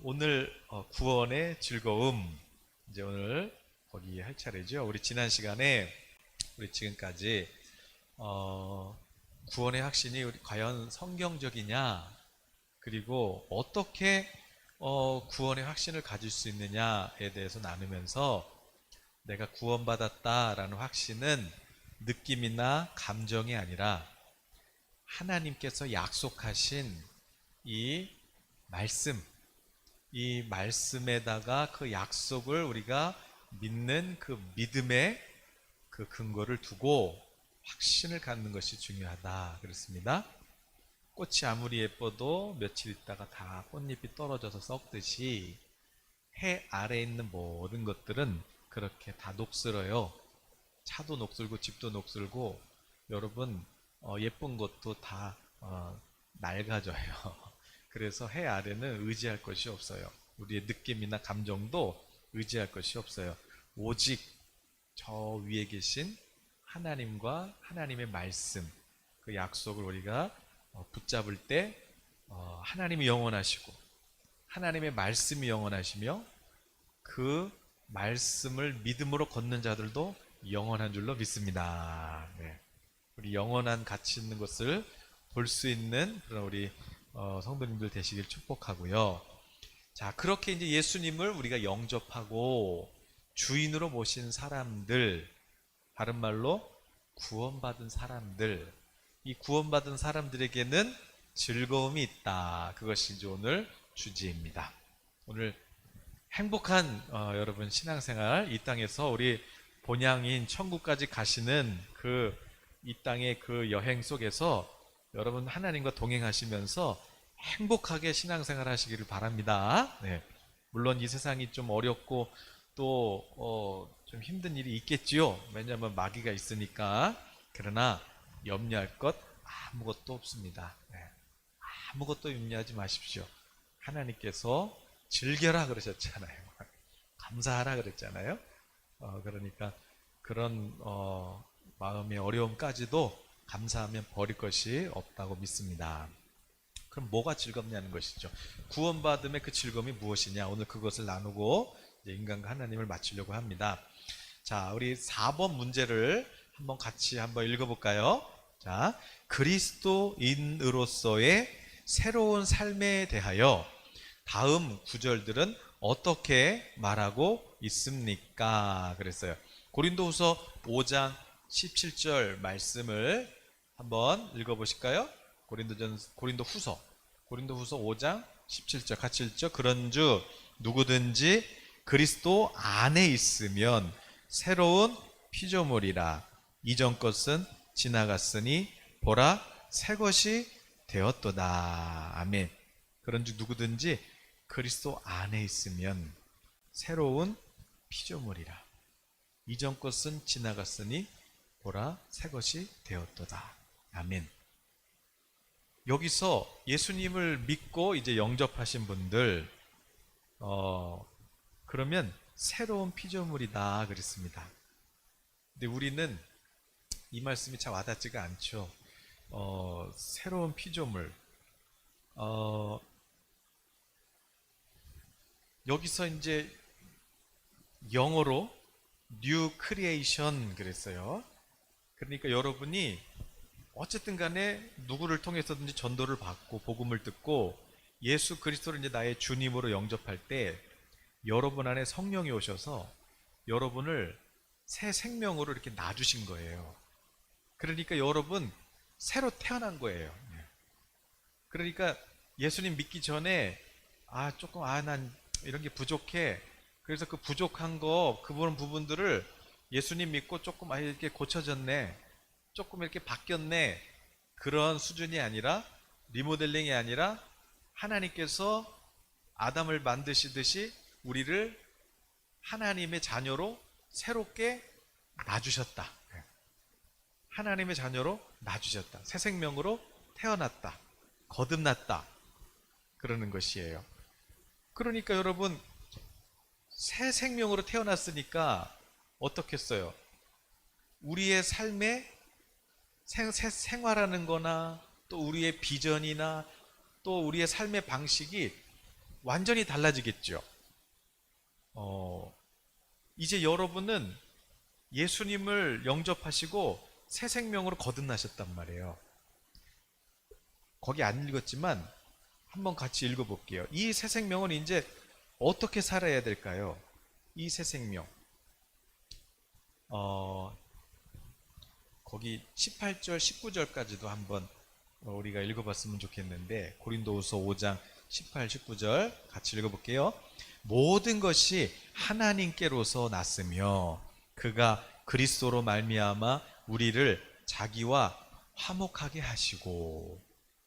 오늘 구원의 즐거움 이제 오늘 거기 할 차례죠. 우리 지난 시간에 우리 지금까지 구원의 확신이 과연 성경적이냐, 그리고 어떻게 구원의 확신을 가질 수 있느냐에 대해서 나누면서 내가 구원받았다라는 확신은 느낌이나 감정이 아니라 하나님께서 약속하신 이 말씀, 이 말씀에다가 그 약속을 우리가 믿는 그 믿음의 그 근거를 두고 확신을 갖는 것이 중요하다 그렇습니다. 꽃이 아무리 예뻐도 며칠 있다가 다 꽃잎이 떨어져서 썩듯이 해 아래에 있는 모든 것들은 그렇게 다 녹슬어요. 차도 녹슬고 집도 녹슬고 여러분 예쁜 것도 다 낡아져요. 그래서 해 아래는 의지할 것이 없어요. 우리의 느낌이나 감정도 의지할 것이 없어요. 오직 저 위에 계신 하나님과 하나님의 말씀, 그 약속을 우리가 붙잡을 때 하나님이 영원하시고 하나님의 말씀이 영원하시며 그 말씀을 믿음으로 걷는 자들도 영원한 줄로 믿습니다. 네. 우리 영원한 가치 있는 것을 볼 수 있는 그런 우리 성도님들 되시길 축복하고요. 자, 그렇게 이제 예수님을 우리가 영접하고 주인으로 모신 사람들, 다른 말로 구원받은 사람들, 이 구원받은 사람들에게는 즐거움이 있다. 그것이 이제 오늘 주제입니다. 오늘 행복한 여러분 신앙생활, 이 땅에서 우리 본향인 천국까지 가시는 이 땅의 그 여행 속에서 여러분 하나님과 동행하시면서 행복하게 신앙생활 하시기를 바랍니다. 네. 물론 이 세상이 좀 어렵고 또 좀 힘든 일이 있겠지요. 왜냐하면 마귀가 있으니까. 그러나 염려할 것 아무것도 없습니다. 네. 아무것도 염려하지 마십시오. 하나님께서 즐겨라 그러셨잖아요. 감사하라 그랬잖아요. 그러니까 그런 마음의 어려움까지도 감사하면 버릴 것이 없다고 믿습니다. 그럼 뭐가 즐겁냐는 것이죠. 구원받음의 그 즐거움이 무엇이냐, 오늘 그것을 나누고 이제 인간과 하나님을 맞추려고 합니다. 자, 우리 4번 문제를 한번 같이 한번 읽어볼까요? 자, 그리스도인으로서의 새로운 삶에 대하여 다음 구절들은 어떻게 말하고 있습니까? 그랬어요. 고린도후서 5장 17절 말씀을 한번 읽어보실까요? 고린도후서 5장 17절 같이 읽죠. 그런즉 누구든지 그리스도 안에 있으면 새로운 피조물이라. 이전 것은 지나갔으니 보라 새 것이 되었도다. 아멘. 그런즉 누구든지 그리스도 안에 있으면 새로운 피조물이라. 이전 것은 지나갔으니 보라 새 것이 되었도다. 아멘. 여기서 예수님을 믿고 이제 영접하신 분들 그러면 새로운 피조물이다 그랬습니다. 근데 우리는 이 말씀이 참 와닿지가 않죠. 새로운 피조물. 여기서 이제 영어로 new creation 그랬어요. 그러니까 여러분이 어쨌든 간에 누구를 통해서든지 전도를 받고 복음을 듣고 예수 그리스도를 이제 나의 주님으로 영접할 때 여러분 안에 성령이 오셔서 여러분을 새 생명으로 이렇게 놔주신 거예요. 그러니까 여러분 새로 태어난 거예요. 그러니까 예수님 믿기 전에 난 이런 게 부족해. 그래서 그 부족한 거, 그런 부분들을 예수님 믿고 조금 이렇게 고쳐졌네, 조금 이렇게 바뀌었네, 그런 수준이 아니라, 리모델링이 아니라 하나님께서 아담을 만드시듯이 우리를 하나님의 자녀로 새롭게 놔주셨다. 하나님의 자녀로 놔주셨다. 새 생명으로 태어났다. 거듭났다. 그러는 것이에요. 그러니까 여러분 새 생명으로 태어났으니까 어떻겠어요? 우리의 삶에 생활하는 거나 또 우리의 비전이나 또 우리의 삶의 방식이 완전히 달라지겠죠. 어, 이제 여러분은 예수님을 영접하시고 새 생명으로 거듭나셨단 말이에요. 거기 안 읽었지만 한번 같이 읽어볼게요. 이 새 생명은 이제 어떻게 살아야 될까요? 이 새 생명. 거기 18절, 19절까지도 한번 우리가 읽어봤으면 좋겠는데, 고린도후서 5장 18, 19절 같이 읽어볼게요. 모든 것이 하나님께로서 났으며 그가 그리스도로 말미암아 우리를 자기와 화목하게 하시고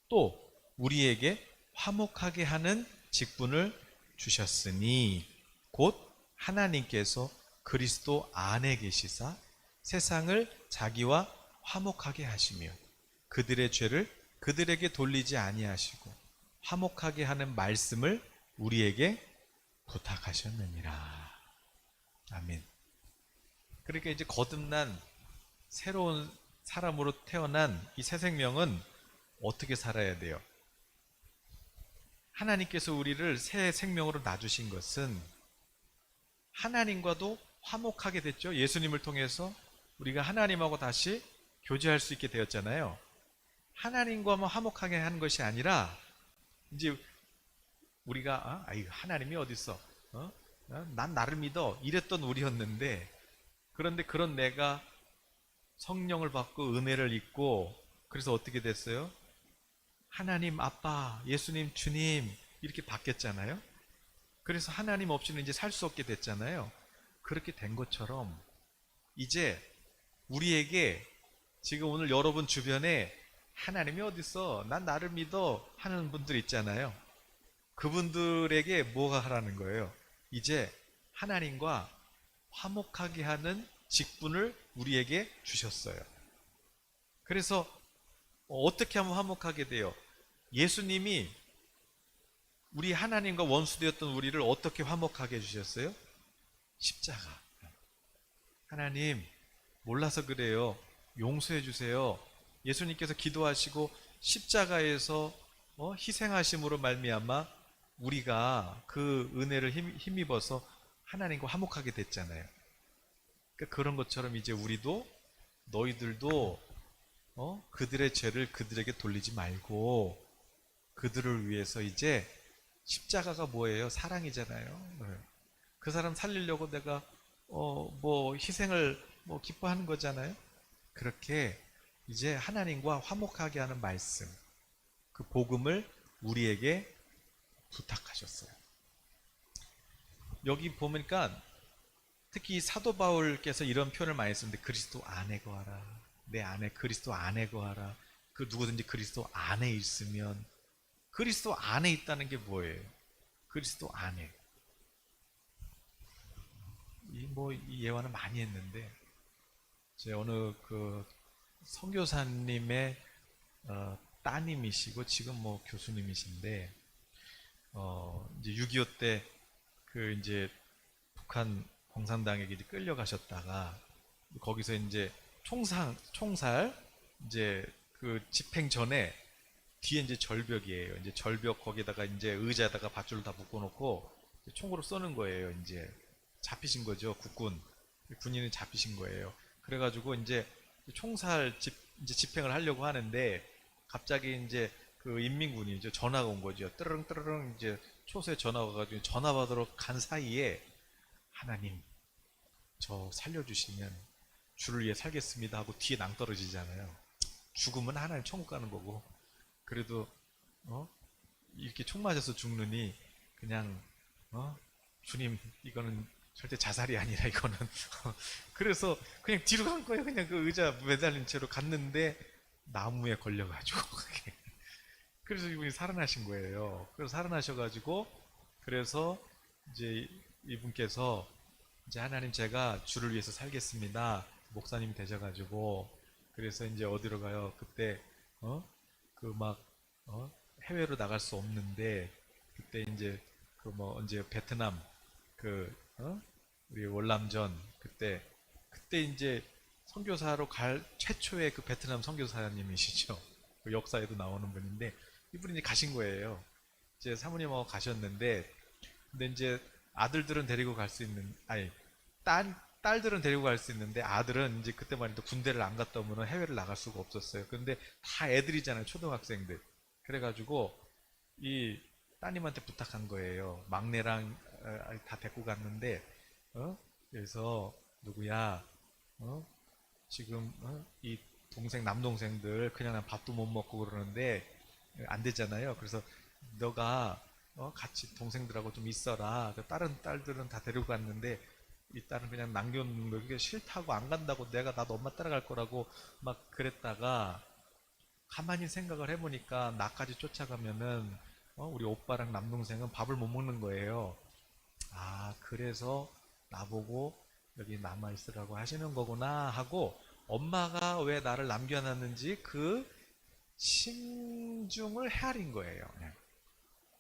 또 우리에게 화목하게 하는 직분을 주셨으니 곧 하나님께서 그리스도 안에 계시사 세상을 자기와 화목하게 하시며 그들의 죄를 그들에게 돌리지 아니하시고 화목하게 하는 말씀을 우리에게 부탁하셨느니라. 아멘. 그러니까 이제 거듭난 새로운 사람으로 태어난 이 새 생명은 어떻게 살아야 돼요? 하나님께서 우리를 새 생명으로 놔주신 것은 하나님과도 화목하게 됐죠. 예수님을 통해서 우리가 하나님하고 다시 교제할 수 있게 되었잖아요. 하나님과만 화목하게 하는 것이 아니라 이제 우리가 하나님이 어디 있어? 난 나를 믿어 이랬던 우리였는데, 그런데 그런 내가 성령을 받고 은혜를 입고 그래서 어떻게 됐어요? 하나님 아빠, 예수님 주님 이렇게 바뀌었잖아요. 그래서 하나님 없이는 이제 살 수 없게 됐잖아요. 그렇게 된 것처럼 이제 우리에게 지금 오늘 여러분 주변에 하나님이 어딨어? 난 나를 믿어 하는 분들 있잖아요. 그분들에게 뭐가 하라는 거예요? 이제 하나님과 화목하게 하는 직분을 우리에게 주셨어요. 그래서 어떻게 하면 화목하게 돼요? 예수님이 우리 하나님과 원수되었던 우리를 어떻게 화목하게 해주셨어요? 십자가. 하나님 몰라서 그래요. 용서해 주세요. 예수님께서 기도하시고 십자가에서 희생하심으로 말미암아 우리가 그 은혜를 힘입어서 하나님과 화목하게 됐잖아요. 그러니까 그런 것처럼 이제 우리도 너희들도 그들의 죄를 그들에게 돌리지 말고 그들을 위해서 이제 십자가가 뭐예요? 사랑이잖아요. 네. 그 사람 살리려고 내가 뭐 희생을 뭐 기뻐하는 거잖아요. 그렇게 이제 하나님과 화목하게 하는 말씀, 그 복음을 우리에게 부탁하셨어요. 여기 보니까 특히 사도 바울께서 이런 표현을 많이 쓰는데, 그리스도 안에 거하라. 내 안에 그리스도 안에 거하라. 그 누구든지 그리스도 안에 있으면, 그리스도 안에 있다는 게 뭐예요? 그리스도 안에. 이 예화는 많이 했는데, 제 어느 그 선교사님의 따님이시고 지금 뭐 교수님이신데, 이제 6.25 때 그 이제 북한 공산당에게 이제 끌려가셨다가 거기서 이제 총살 이제 그 집행 전에 뒤에 이제 절벽이에요. 이제 절벽 거기다가 이제 의자에다가 밧줄을 다 묶어놓고 총으로 쏘는 거예요. 이제 잡히신 거죠. 군인이 잡히신 거예요. 그래가지고 이제 총살 이제 집행을 하려고 하는데 갑자기 이제 그 인민군이 이제 전화가 온 거죠. 뜨르릉 뜨르릉 이제 초소에 전화가 와가지고 전화 받으러 간 사이에 하나님 저 살려주시면 주를 위해 살겠습니다 하고 뒤에 낭떠러지잖아요. 죽으면 하나님 천국 가는 거고, 그래도 이렇게 총 맞아서 죽느니 그냥 주님 이거는 절대 자살이 아니라 이거는 그래서 그냥 뒤로 간 거예요. 그냥 그 의자 매달린 채로 갔는데 나무에 걸려가지고 그래서 이분이 살아나신 거예요. 그래서 살아나셔가지고 그래서 이제 이분께서 이제 하나님 제가 주를 위해서 살겠습니다. 목사님이 되셔가지고 그래서 이제 어디로 가요? 그때 그 막 해외로 나갈 수 없는데 그때 이제 그 뭐 언제 베트남 그 우리 월남전 그때 이제 선교사로 갈 최초의 그 베트남 선교사님이시죠. 그 역사에도 나오는 분인데 이분이 이제 가신 거예요. 이제 사모님하고 가셨는데, 근데 이제 아들들은 데리고 갈 수 있는, 아니, 딸들은 데리고 갈 수 있는데 아들은 이제 그때만 해도 군대를 안 갔다 오면 해외를 나갈 수가 없었어요. 근데 다 애들이잖아요, 초등학생들. 그래가지고 이 따님한테 부탁한 거예요. 막내랑 다 데리고 갔는데, 그래서 누구야, 어? 지금 이 남동생들 그냥 밥도 못 먹고 그러는데 안 되잖아요. 그래서 너가 같이 동생들하고 좀 있어라. 다른 딸들은 다 데리고 갔는데 이 딸은 그냥 남겨놓는 거 이게 싫다고 안 간다고 내가 나도 엄마 따라갈 거라고 막 그랬다가 가만히 생각을 해보니까 나까지 쫓아가면은 우리 오빠랑 남동생은 밥을 못 먹는 거예요. 아, 그래서 나보고 여기 남아있으라고 하시는 거구나 하고 엄마가 왜 나를 남겨놨는지 그 심중을 헤아린 거예요. 예.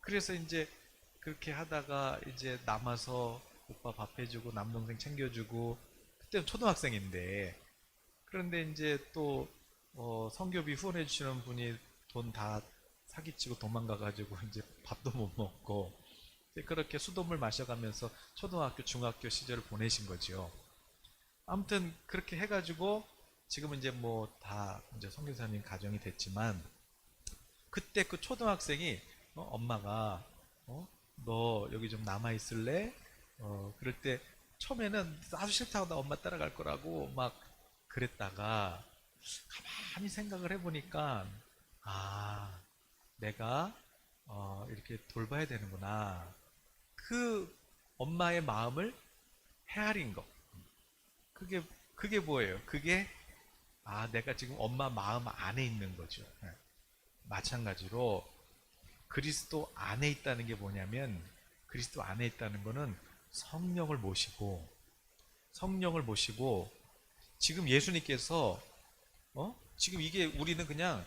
그래서 이제 그렇게 하다가 이제 남아서 오빠 밥 해주고 남동생 챙겨주고 그때는 초등학생인데 그런데 이제 또 성교비 후원해 주시는 분이 돈 다 사기치고 도망가가지고 이제 밥도 못 먹고 그렇게 수돗물 마셔가면서 초등학교, 중학교 시절을 보내신 거죠. 아무튼 그렇게 해가지고 지금은 이제 뭐 다 이제 선교사님 가정이 됐지만 그때 그 초등학생이 엄마가 너 여기 좀 남아 있을래? 그럴 때 처음에는 나도 싫다고 나 엄마 따라갈 거라고 막 그랬다가 가만히 생각을 해보니까 아 내가 이렇게 돌봐야 되는구나. 그 엄마의 마음을 헤아린 거. 그게 뭐예요? 그게 내가 지금 엄마 마음 안에 있는 거죠. 예. 마찬가지로 그리스도 안에 있다는 게 뭐냐면 그리스도 안에 있다는 거는 성령을 모시고 지금 예수님께서 지금 이게 우리는 그냥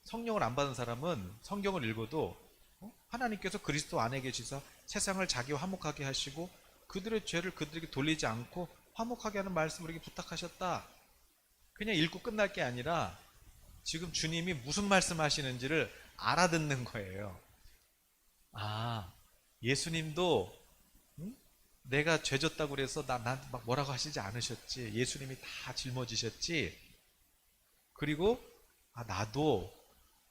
성령을 안 받은 사람은 성경을 읽어도 하나님께서 그리스도 안에 계시사 세상을 자기와 화목하게 하시고 그들의 죄를 그들에게 돌리지 않고 화목하게 하는 말씀을 이렇게 부탁하셨다. 그냥 읽고 끝날 게 아니라 지금 주님이 무슨 말씀 하시는지를 알아듣는 거예요. 아, 예수님도 내가 죄졌다고 그래서 나한테 막 뭐라고 하시지 않으셨지. 예수님이 다 짊어지셨지. 그리고 나도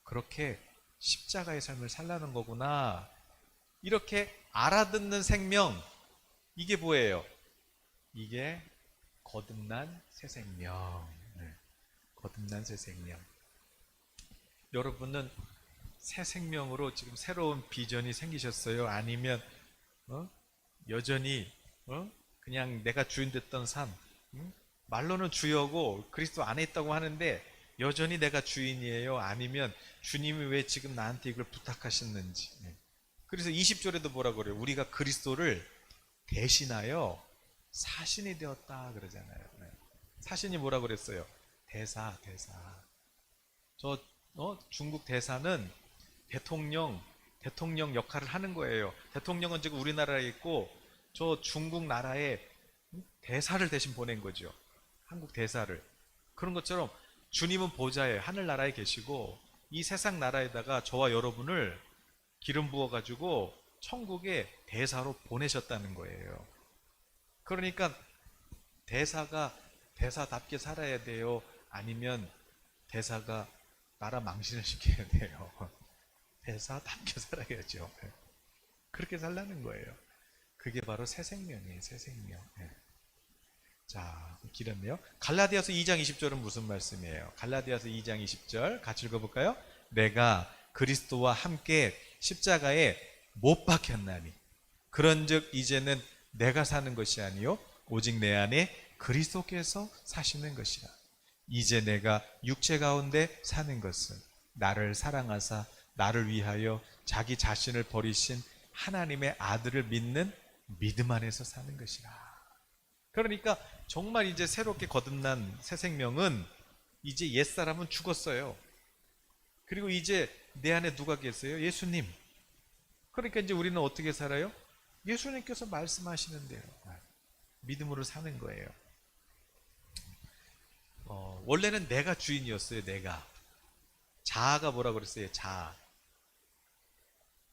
그렇게 십자가의 삶을 살라는 거구나. 이렇게 알아듣는 생명, 이게 뭐예요? 이게 거듭난 새 생명. 네, 거듭난 새 생명. 여러분은 새 생명으로 지금 새로운 비전이 생기셨어요? 아니면 여전히 그냥 내가 주인 됐던 삶, 말로는 주여고 그리스도 안에 있다고 하는데 여전히 내가 주인이에요? 아니면 주님이 왜 지금 나한테 이걸 부탁하셨는지. 네. 그래서 20절에도 뭐라 그래요? 우리가 그리스도를 대신하여 사신이 되었다 그러잖아요. 네. 사신이 뭐라 그랬어요? 대사. 저 중국 대사는 대통령 역할을 하는 거예요. 대통령은 지금 우리나라에 있고 저 중국 나라에 대사를 대신 보낸 거죠. 한국 대사를. 그런 것처럼 주님은 보좌에 하늘나라에 계시고 이 세상 나라에다가 저와 여러분을 기름 부어가지고 천국에 대사로 보내셨다는 거예요. 그러니까 대사가 대사답게 살아야 돼요? 아니면 대사가 나라 망신을 시켜야 돼요? 대사답게 살아야죠. 그렇게 살라는 거예요. 그게 바로 새 생명이에요. 새 생명. 자, 길었네요. 갈라디아서 2장 20절은 무슨 말씀이에요? 갈라디아서 2장 20절 같이 읽어볼까요? 내가 그리스도와 함께 십자가에 못 박혔나니 그런즉 이제는 내가 사는 것이 아니요 오직 내 안에 그리스도께서 사시는 것이라. 이제 내가 육체 가운데 사는 것은 나를 사랑하사 나를 위하여 자기 자신을 버리신 하나님의 아들을 믿는 믿음 안에서 사는 것이라. 그러니까 정말 이제 새롭게 거듭난 새 생명은 이제 옛사람은 죽었어요. 그리고 이제 내 안에 누가 계세요? 예수님. 그러니까 이제 우리는 어떻게 살아요? 예수님께서 말씀하시는 대로 믿음으로 사는 거예요. 원래는 내가 주인이었어요. 내가. 자아가 뭐라 그랬어요? 자아.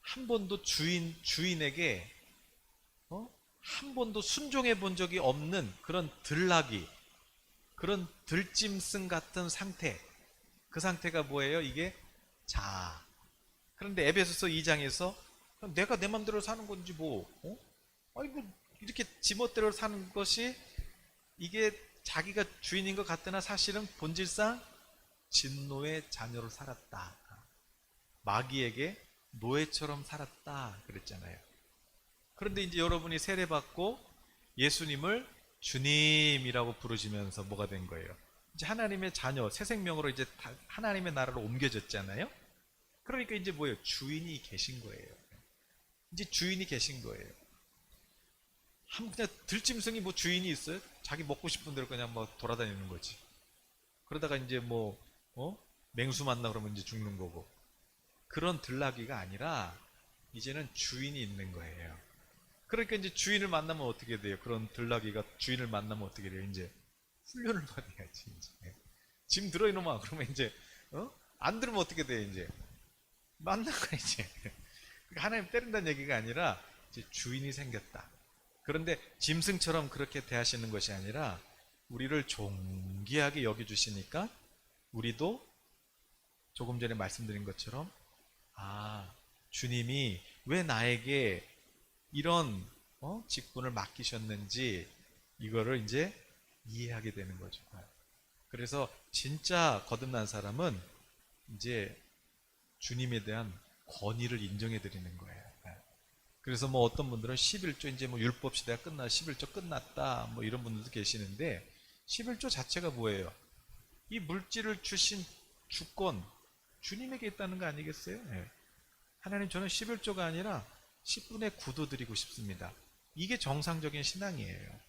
한 번도 주인에게 한 번도 순종해 본 적이 없는 그런 들나귀, 그런 들짐승 같은 상태. 그 상태가 뭐예요? 이게 자아. 그런데 에베소서 2장에서 내가 내 맘대로 사는 건지 뭐, 아니 뭐 이렇게 지멋대로 사는 것이 이게 자기가 주인인 것 같으나 사실은 본질상 진노의 자녀로 살았다. 마귀에게 노예처럼 살았다 그랬잖아요. 그런데 이제 여러분이 세례받고 예수님을 주님이라고 부르시면서 뭐가 된 거예요? 이제 하나님의 자녀, 새 생명으로 이제 하나님의 나라로 옮겨졌잖아요. 그러니까 이제 뭐예요? 주인이 계신 거예요. 이제 주인이 계신 거예요. 그냥 들짐승이 뭐 주인이 있어요? 자기 먹고 싶은 대로 그냥 뭐 돌아다니는 거지. 그러다가 이제 뭐 맹수 만나 그러면 이제 죽는 거고. 그런 들나귀가 아니라 이제는 주인이 있는 거예요. 그러니까 이제 주인을 만나면 어떻게 돼요? 그런 들나귀가 주인을 만나면 어떻게 돼요? 이제 훈련을 받아야지. 이제 짐 들어 이놈아. 그러면 이제 안 들으면 어떻게 돼요? 이제 만나가 이제 하나님 때린다는 얘기가 아니라 이제 주인이 생겼다. 그런데 짐승처럼 그렇게 대하시는 것이 아니라 우리를 존귀하게 여겨주시니까 우리도 조금 전에 말씀드린 것처럼 주님이 왜 나에게 이런 직분을 맡기셨는지 이거를 이제 이해하게 되는 거죠. 그래서 진짜 거듭난 사람은 이제 주님에 대한 권위를 인정해 드리는 거예요. 그래서 뭐 어떤 분들은 11조 이제 뭐 율법 시대가 11조 끝났다 뭐 이런 분들도 계시는데 11조 자체가 뭐예요? 이 물질을 주신 주권 주님에게 있다는 거 아니겠어요? 네. 하나님 저는 11조가 아니라 10분의 9도 드리고 싶습니다. 이게 정상적인 신앙이에요.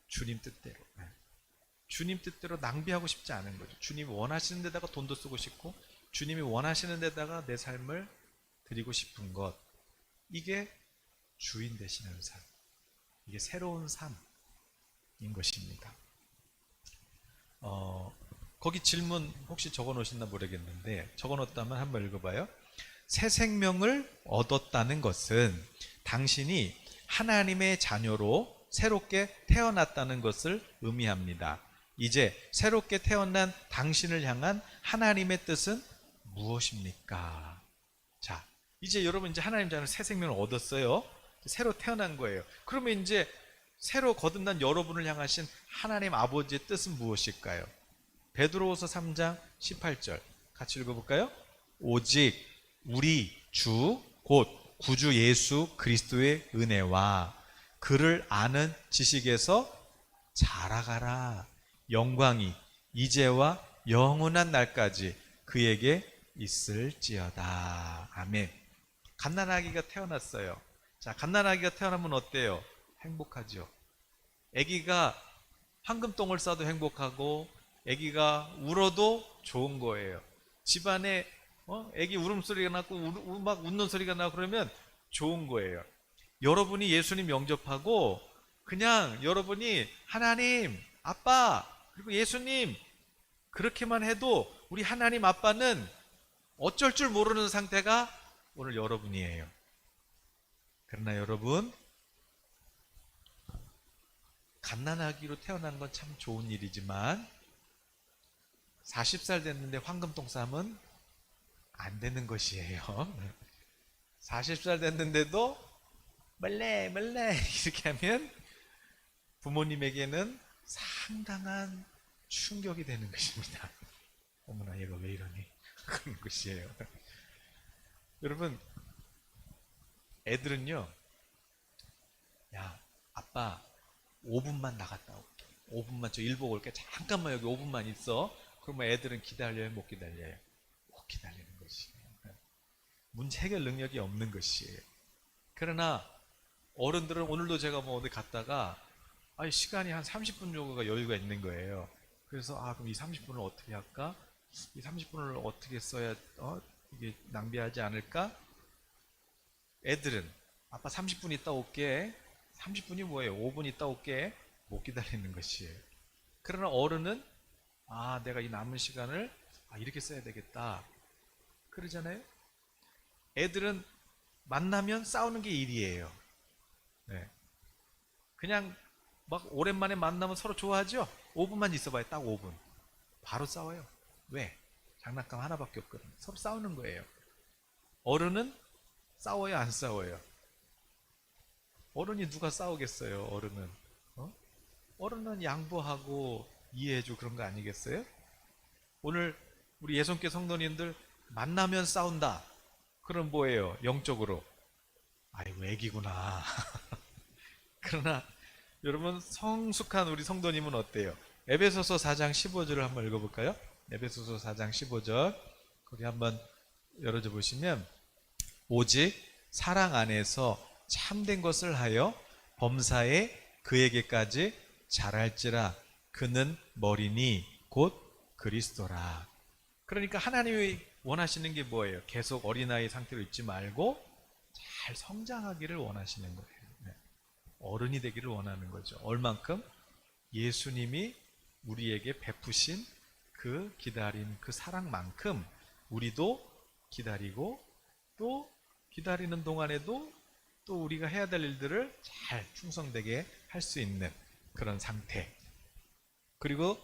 주님 뜻대로. 네. 주님 뜻대로 낭비하고 싶지 않은 거죠. 주님이 원하시는 데다가 돈도 쓰고 싶고 주님이 원하시는 데다가 내 삶을 드리고 싶은 것. 이게 주인 되시는 삶. 이게 새로운 삶인 것입니다. 거기 질문 혹시 적어 놓으셨나 모르겠는데 적어 놓았다면 한번 읽어봐요. 새 생명을 얻었다는 것은 당신이 하나님의 자녀로 새롭게 태어났다는 것을 의미합니다. 이제 새롭게 태어난 당신을 향한 하나님의 뜻은 무엇입니까? 자, 이제 여러분 이제 하나님 자녀 새 생명을 얻었어요. 새로 태어난 거예요. 그러면 이제 새로 거듭난 여러분을 향하신 하나님 아버지의 뜻은 무엇일까요? 베드로후서 3장 18절 같이 읽어볼까요? 오직 우리 주 곧 구주 예수 그리스도의 은혜와 그를 아는 지식에서 자라가라. 영광이 이제와 영원한 날까지 그에게 있을지어다. 아멘. 갓난아기가 태어났어요. 자, 갓난아기가 태어나면 어때요? 행복하죠. 아기가 황금똥을 싸도 행복하고 아기가 울어도 좋은 거예요. 집안에 아기 울음소리가 나고 막 웃는 소리가 나고 그러면 좋은 거예요. 여러분이 예수님 영접하고 그냥 여러분이 하나님, 아빠, 그리고 예수님 그렇게만 해도 우리 하나님 아빠는 어쩔 줄 모르는 상태가 오늘 여러분이에요. 그러나 여러분 갓난아기로 태어난 건 참 좋은 일이지만 40살 됐는데 황금똥 싸면 안 되는 것이에요. 40살 됐는데도 멀래 이렇게 하면 부모님에게는 상당한 충격이 되는 것입니다. 어머나 얘가 왜 이러니? 그런 것이에요. 여러분 애들은요, 야 아빠 5분만 나갔다 올게. 5분만 저 일 보고 올게. 잠깐만 여기 5분만 있어. 그러면 애들은 기다려요? 못 기다려요? 못 기다리는 것이에요. 문제 해결 능력이 없는 것이에요. 그러나 어른들은 오늘도 제가 뭐 어디 갔다가 시간이 한 30분 정도가 여유가 있는 거예요. 그래서 그럼 이 30분을 어떻게 할까? 이 30분을 어떻게 써야 이게 낭비하지 않을까? 애들은 아빠 30분 있다 올게. 30분이 뭐예요? 5분 있다 올게. 못 기다리는 것이에요. 그러나 어른은 내가 이 남은 시간을 이렇게 써야 되겠다. 그러잖아요. 애들은 만나면 싸우는 게 일이에요. 네. 그냥 막 오랜만에 만나면 서로 좋아하죠? 5분만 있어봐요. 딱 5분. 바로 싸워요. 왜? 장난감 하나밖에 없거든요. 서로 싸우는 거예요. 어른은 싸워요, 안 싸워요? 어른이 누가 싸우겠어요, 어른은? 어? 어른은 양보하고 이해해주고 그런 거 아니겠어요? 오늘 우리 예손교 성도님들 만나면 싸운다. 그럼 뭐예요? 영적으로. 아이고, 애기구나. 그러나 여러분, 성숙한 우리 성도님은 어때요? 에베소서 4장 15절을 한번 읽어볼까요? 에베소서 4장 15절. 거기 한번 열어줘 보시면, 오직 사랑 안에서 참된 것을 하여 범사에 그에게까지 잘할지라. 그는 머리니 곧 그리스도라. 그러니까 하나님이 원하시는 게 뭐예요? 계속 어린아이 상태로 있지 말고 잘 성장하기를 원하시는 거예요. 네. 어른이 되기를 원하는 거죠. 얼만큼? 예수님이 우리에게 베푸신 그 기다림, 그 사랑만큼 우리도 기다리고, 또 기다리는 동안에도 또 우리가 해야 될 일들을 잘 충성되게 할 수 있는 그런 상태. 그리고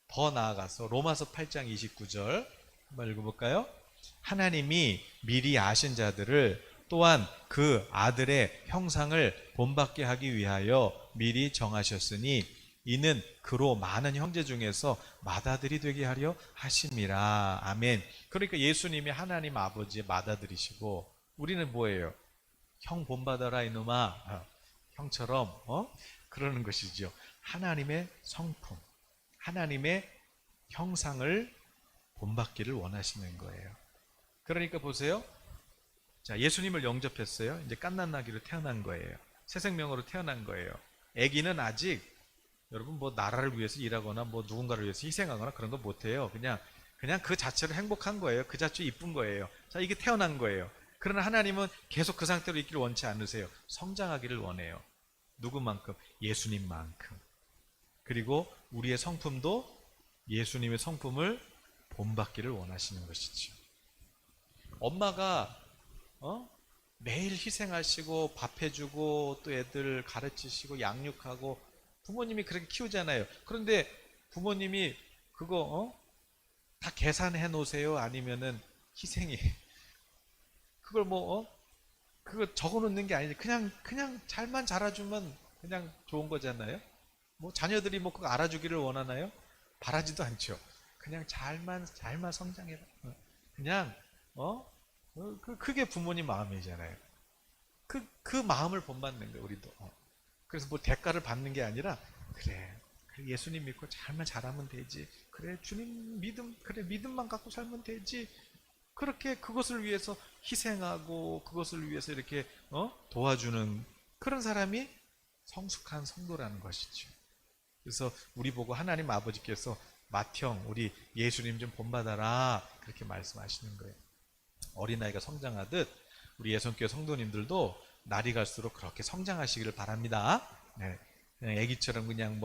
더 나아가서 로마서 8장 29절 한번 읽어볼까요? 하나님이 미리 아신 자들을 또한 그 아들의 형상을 본받게 하기 위하여 미리 정하셨으니 이는 그로 많은 형제 중에서 맏아들이 되게 하려 하심이라. 아멘. 그러니까 예수님이 하나님 아버지의 맏아들이시고, 우리는 뭐예요? 형 본받아라 이놈아. 형처럼 그러는 것이죠. 하나님의 성품, 하나님의 형상을 본받기를 원하시는 거예요. 그러니까 보세요. 자, 예수님을 영접했어요. 이제 갓난아기로 태어난 거예요. 새 생명으로 태어난 거예요. 아기는 아직 여러분 뭐 나라를 위해서 일하거나 뭐 누군가를 위해서 희생하거나 그런 거 못해요. 그냥 그 자체로 행복한 거예요. 그 자체로 이쁜 거예요. 자, 이게 태어난 거예요. 그러나 하나님은 계속 그 상태로 있기를 원치 않으세요. 성장하기를 원해요. 누구만큼? 예수님만큼. 그리고 우리의 성품도 예수님의 성품을 본받기를 원하시는 것이죠. 엄마가 매일 희생하시고 밥 해주고 또 애들 가르치시고 양육하고 부모님이 그렇게 키우잖아요. 그런데 부모님이 그거 다 계산해 놓으세요? 아니면은 희생이 그걸 그거 적어 놓는 게 아니지. 그냥 잘만 자라주면 그냥 좋은 거잖아요. 뭐 자녀들이 뭐 그거 알아주기를 원하나요? 바라지도 않죠. 그냥 잘만 성장해라. 그냥 그게 부모님 마음이잖아요. 그 마음을 본받는 거예요, 우리도. 그래서 뭐 대가를 받는 게 아니라, 그래 예수님 믿고 잘만 잘하면 되지. 그래 주님 믿음, 그래 믿음만 갖고 살면 되지. 그렇게 그것을 위해서 희생하고 그것을 위해서 이렇게 도와주는 그런 사람이 성숙한 성도라는 것이죠. 그래서 우리 보고 하나님 아버지께서 맏형 우리 예수님 좀 본받아라 그렇게 말씀하시는 거예요. 어린아이가 성장하듯 우리 예손교회 성도님들도 날이 갈수록 그렇게 성장하시기를 바랍니다. 네. 그냥 애기처럼 그냥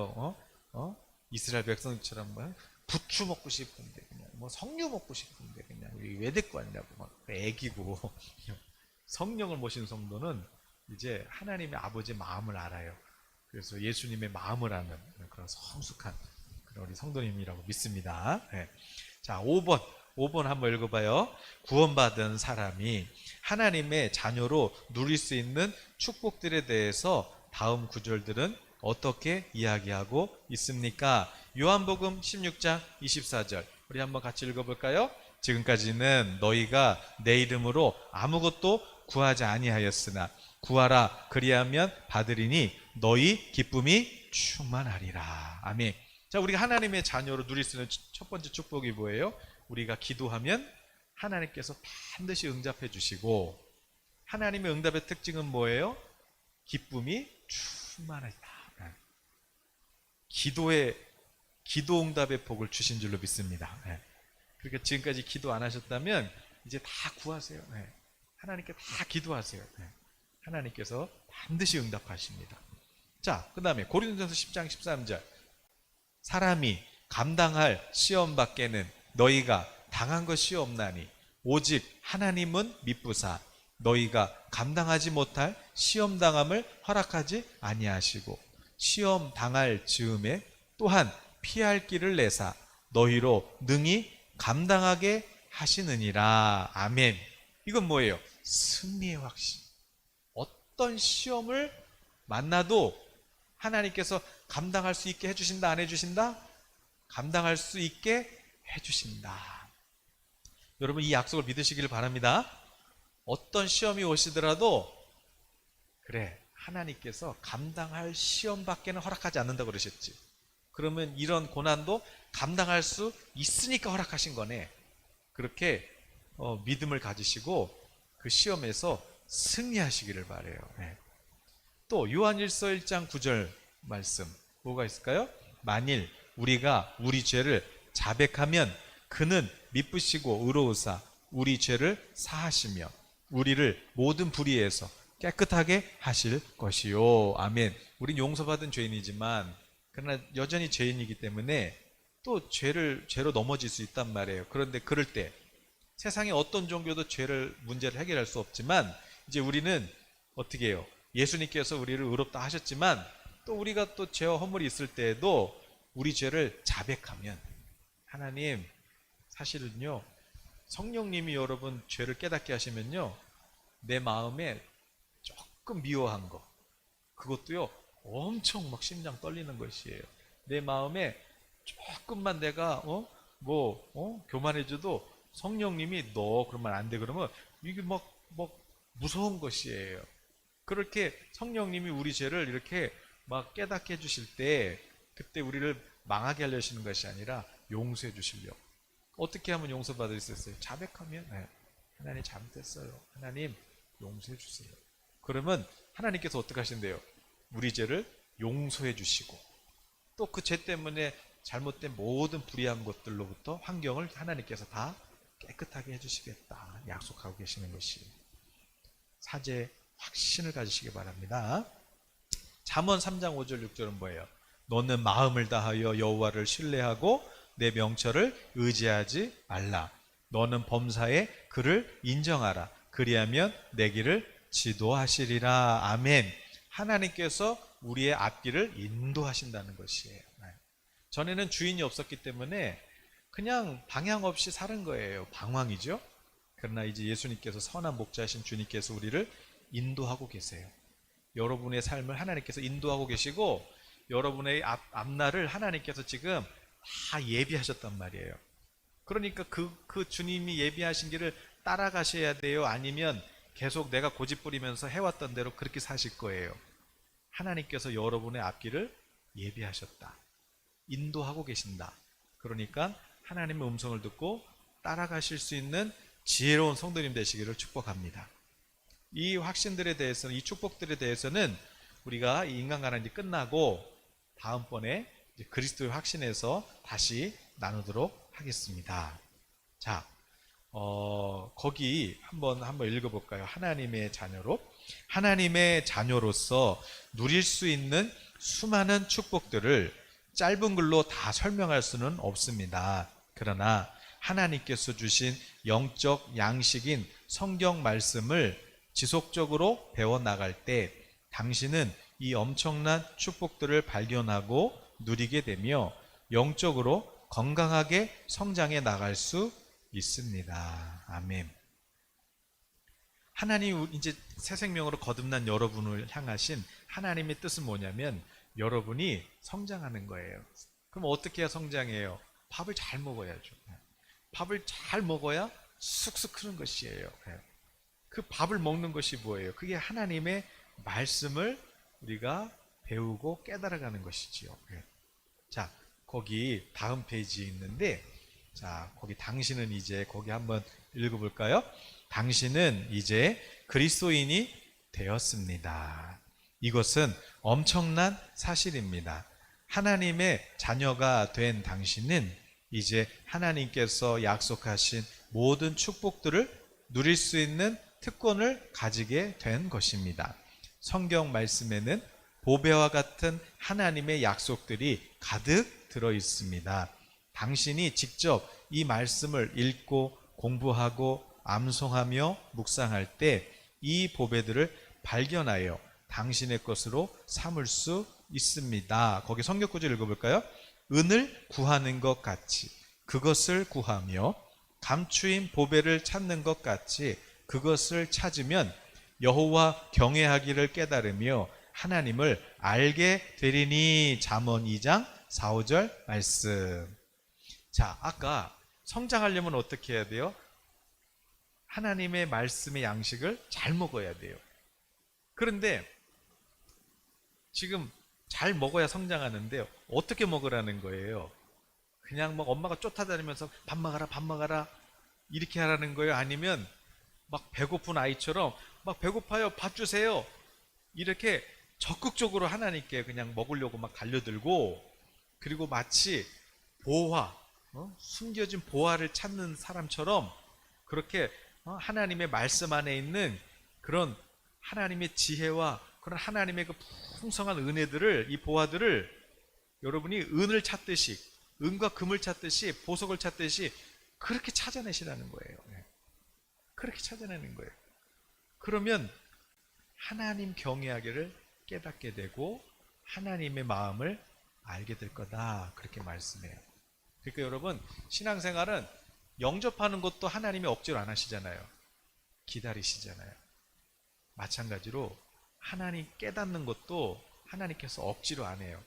이스라엘 백성처럼 부추 먹고 싶은데 그냥 석류 먹고 싶은데 그냥 왜 데리고 왔냐고 막 애기고. 성령을 모신 성도는 이제 하나님의 아버지의 마음을 알아요. 그래서 예수님의 마음을 아는 그런 성숙한 그런 우리 성도님이라고 믿습니다. 네. 자, 5번 한번 읽어봐요. 구원받은 사람이 하나님의 자녀로 누릴 수 있는 축복들에 대해서 다음 구절들은 어떻게 이야기하고 있습니까? 요한복음 16장 24절 우리 한번 같이 읽어볼까요? 지금까지는 너희가 내 이름으로 아무것도 구하지 아니하였으나 구하라 그리하면 받으리니 너희 기쁨이 충만하리라. 아멘. 자, 우리가 하나님의 자녀로 누릴 수 있는 첫 번째 축복이 뭐예요? 우리가 기도하면 하나님께서 반드시 응답해 주시고, 하나님의 응답의 특징은 뭐예요? 기쁨이 충만하다. 기도 응답의 복을 주신 줄로 믿습니다. 그러니까 지금까지 기도 안 하셨다면 이제 다 구하세요. 하나님께 다 기도하세요. 하나님께서 반드시 응답하십니다. 자, 그 다음에 고린도전서 10장 13절 사람이 감당할 시험 밖에는 너희가 당한 것이 없나니 오직 하나님은 미쁘사 너희가 감당하지 못할 시험 당함을 허락하지 아니하시고 시험 당할 즈음에 또한 피할 길을 내사 너희로 능히 감당하게 하시느니라. 아멘. 이건 뭐예요? 승리의 확신. 어떤 시험을 만나도 하나님께서 감당할 수 있게 해주신다, 안 해주신다? 감당할 수 있게 해주신다. 여러분, 이 약속을 믿으시길 바랍니다. 어떤 시험이 오시더라도 그래, 하나님께서 감당할 시험밖에는 허락하지 않는다고 그러셨지. 그러면 이런 고난도 감당할 수 있으니까 허락하신 거네. 그렇게 믿음을 가지시고 그 시험에서 승리하시기를 바라요. 네. 또 요한일서 1장 9절 말씀 뭐가 있을까요? 만일 우리가 우리 죄를 자백하면 그는 미쁘시고 의로우사 우리 죄를 사하시며 우리를 모든 불의에서 깨끗하게 하실 것이요. 아멘. 우린 용서받은 죄인이지만 그러나 여전히 죄인이기 때문에 또 죄로 넘어질 수 있단 말이에요. 그런데 그럴 때 세상의 어떤 종교도 문제를 해결할 수 없지만 이제 우리는 어떻게 해요? 예수님께서 우리를 의롭다 하셨지만 또 우리가 또 죄와 허물이 있을 때에도 우리 죄를 자백하면 하나님, 사실은요, 성령님이 여러분 죄를 깨닫게 하시면요, 내 마음에 조금 미워한 거, 그것도요 엄청 막 심장 떨리는 것이에요. 내 마음에 조금만 내가 교만해져도 성령님이 너 그러면 안 돼 그러면 이게 막 무서운 것이에요. 그렇게 성령님이 우리 죄를 이렇게 막 깨닫게 해주실 때 그때 우리를 망하게 하려시는 것이 아니라 용서해 주시려고. 어떻게 하면 용서받을 수 있어요? 자백하면 하나님 잘못했어요. 하나님 용서해 주세요. 그러면 하나님께서 어떻게 하신대요? 우리 죄를 용서해 주시고 또 그 죄 때문에 잘못된 모든 불의한 것들로부터 환경을 하나님께서 다 깨끗하게 해주시겠다 약속하고 계시는 것이 사죄 확신을 가지시기 바랍니다. 잠언 3장 5절 6절은 뭐예요? 너는 마음을 다하여 여호와를 신뢰하고 내 명철을 의지하지 말라. 너는 범사에 그를 인정하라. 그리하면 내 길을 지도하시리라. 아멘. 하나님께서 우리의 앞길을 인도하신다는 것이에요. 전에는 주인이 없었기 때문에 그냥 방향 없이 사는 거예요. 방황이죠. 그러나 이제 예수님께서 선한 목자이신 주님께서 우리를 인도하고 계세요. 여러분의 삶을 하나님께서 인도하고 계시고 여러분의 앞날을 하나님께서 지금 다 예비하셨단 말이에요. 그러니까 그 주님이 예비하신 길을 따라가셔야 돼요? 아니면 계속 내가 고집 부리면서 해왔던 대로 그렇게 사실 거예요? 하나님께서 여러분의 앞길을 예비하셨다. 인도하고 계신다. 그러니까 하나님의 음성을 듣고 따라가실 수 있는 지혜로운 성도님 되시기를 축복합니다. 이 확신들에 대해서는, 이 축복들에 대해서는 우리가 이 인간관한이 끝나고 다음번에 이제 그리스도의 확신에서 다시 나누도록 하겠습니다. 자, 거기 한번 읽어볼까요? 하나님의 자녀로. 하나님의 자녀로서 누릴 수 있는 수많은 축복들을 짧은 글로 다 설명할 수는 없습니다. 그러나 하나님께서 주신 영적 양식인 성경 말씀을 지속적으로 배워나갈 때 당신은 이 엄청난 축복들을 발견하고 누리게 되며 영적으로 건강하게 성장해 나갈 수 있습니다. 아멘. 하나님, 이제 새 생명으로 거듭난 여러분을 향하신 하나님의 뜻은 뭐냐면 여러분이 성장하는 거예요. 그럼 어떻게 해야 성장해요? 밥을 잘 먹어야죠. 밥을 잘 먹어야 쑥쑥 크는 것이에요. 그 밥을 먹는 것이 뭐예요? 그게 하나님의 말씀을 우리가 배우고 깨달아가는 것이지요. 자, 거기 다음 페이지에 있는데, 자, 거기 당신은 이제 거기 한번 읽어볼까요? 당신은 이제 그리스도인이 되었습니다. 이것은 엄청난 사실입니다. 하나님의 자녀가 된 당신은 이제 하나님께서 약속하신 모든 축복들을 누릴 수 있는 특권을 가지게 된 것입니다. 성경 말씀에는 보배와 같은 하나님의 약속들이 가득 들어 있습니다. 당신이 직접 이 말씀을 읽고 공부하고 암송하며 묵상할 때 이 보배들을 발견하여 당신의 것으로 삼을 수 있습니다. 거기 성경구절 읽어볼까요? 은을 구하는 것 같이 그것을 구하며 감추인 보배를 찾는 것 같이 그것을 찾으면 여호와 경외하기를 깨달으며 하나님을 알게 되리니. 잠언 2장 4, 5절 말씀. 자, 아까 성장하려면 어떻게 해야 돼요? 하나님의 말씀의 양식을 잘 먹어야 돼요. 그런데 지금 잘 먹어야 성장하는데 어떻게 먹으라는 거예요? 그냥 막 엄마가 쫓아다니면서 밥 먹어라 밥 먹어라 이렇게 하라는 거예요? 아니면 막 배고픈 아이처럼 막 배고파요 밥 주세요 이렇게 적극적으로 하나님께 그냥 먹으려고 막 달려들고, 그리고 마치 보화, 숨겨진 보화를 찾는 사람처럼 그렇게 하나님의 말씀 안에 있는 그런 하나님의 지혜와 그런 하나님의 그 풍성한 은혜들을, 이 보화들을 여러분이 은을 찾듯이, 은과 금을 찾듯이, 보석을 찾듯이 그렇게 찾아내시라는 거예요. 그렇게 찾아내는 거예요. 그러면 하나님 경외하기를 깨닫게 되고 하나님의 마음을 알게 될 거다, 그렇게 말씀해요. 그러니까 여러분, 신앙생활은 영접하는 것도 하나님이 억지로 안 하시잖아요. 기다리시잖아요. 마찬가지로 하나님 깨닫는 것도 하나님께서 억지로 안 해요.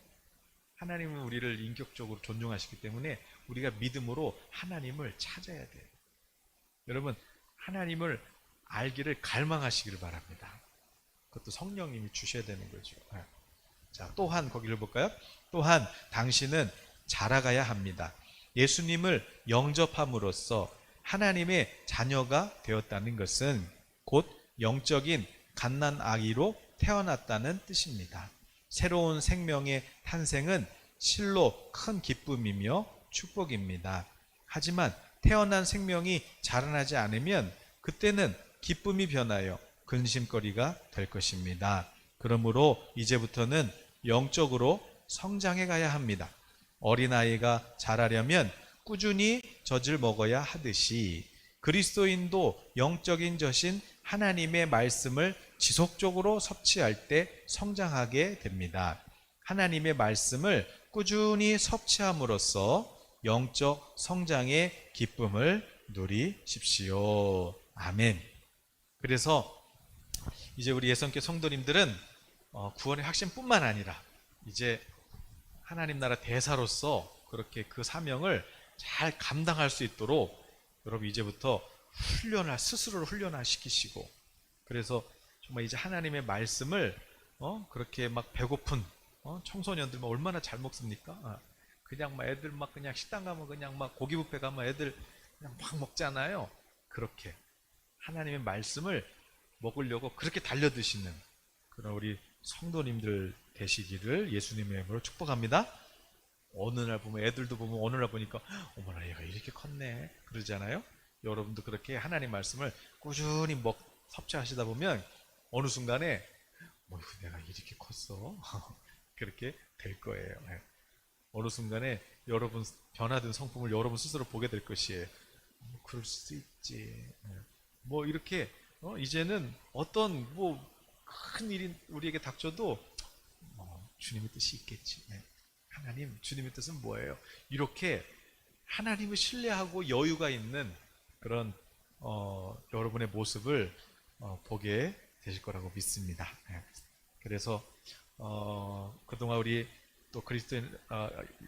하나님은 우리를 인격적으로 존중하시기 때문에 우리가 믿음으로 하나님을 찾아야 돼요. 여러분, 하나님을 알기를 갈망하시기를 바랍니다. 그것도 성령님이 주셔야 되는 거죠. 자, 또한 거기를 볼까요? 또한 당신은 자라가야 합니다. 예수님을 영접함으로써 하나님의 자녀가 되었다는 것은 곧 영적인 갓난아기로 태어났다는 뜻입니다. 새로운 생명의 탄생은 실로 큰 기쁨이며 축복입니다. 하지만 태어난 생명이 자라나지 않으면 그때는 기쁨이 변하여 근심거리가 될 것입니다. 그러므로 이제부터는 영적으로 성장해 가야 합니다. 어린아이가 자라려면 꾸준히 젖을 먹어야 하듯이 그리스도인도 영적인 젖인 하나님의 말씀을 지속적으로 섭취할 때 성장하게 됩니다. 하나님의 말씀을 꾸준히 섭취함으로써 영적 성장의 기쁨을 누리십시오. 아멘. 그래서 이제 우리 예성교 성도님들은 구원의 확신뿐만 아니라 이제 하나님 나라 대사로서 그렇게 그 사명을 잘 감당할 수 있도록 여러분 이제부터 스스로를 훈련시키시고, 그래서 정말 이제 하나님의 말씀을 그렇게 막 배고픈 청소년들 막 얼마나 잘 먹습니까? 그냥 막 애들 막 그냥 식당 가면 그냥 막 고기 뷔페 가면 애들 그냥 막 먹잖아요. 그렇게 하나님의 말씀을 먹으려고 그렇게 달려드시는 그런 우리 성도님들 되시기를 예수님의 이름으로 축복합니다. 어느 날 보면 애들도 보면 어느 날 보니까 어머나 얘가 이렇게 컸네 그러잖아요. 여러분도 그렇게 하나님 말씀을 꾸준히 섭취하시다 보면 어느 순간에 내가 이렇게 컸어 그렇게 될 거예요. 어느 순간에 여러분 변화된 성품을 여러분 스스로 보게 될 것이에요. 그럴 수 있지. 이렇게 이제는 어떤 큰 일이 우리에게 닥쳐도 주님의 뜻이 있겠지. 하나님, 주님의 뜻은 뭐예요? 이렇게 하나님을 신뢰하고 여유가 있는 그런 여러분의 모습을 보게 되실 거라고 믿습니다. 그래서 그동안 우리 또 그리스도인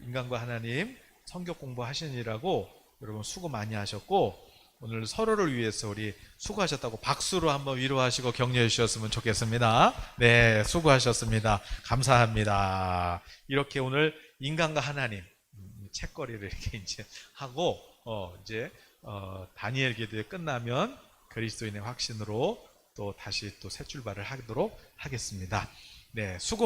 인간과 하나님 성경 공부하시느라고 여러분 수고 많이 하셨고, 오늘 서로를 위해서 우리 수고하셨다고 박수로 한번 위로하시고 격려해 주셨으면 좋겠습니다. 네, 수고하셨습니다. 감사합니다. 이렇게 오늘 인간과 하나님 책거리를 이렇게 이제 하고 이제 다니엘 기도회 끝나면 그리스도인의 확신으로 또 다시 또 새 출발을 하도록 하겠습니다. 네, 수고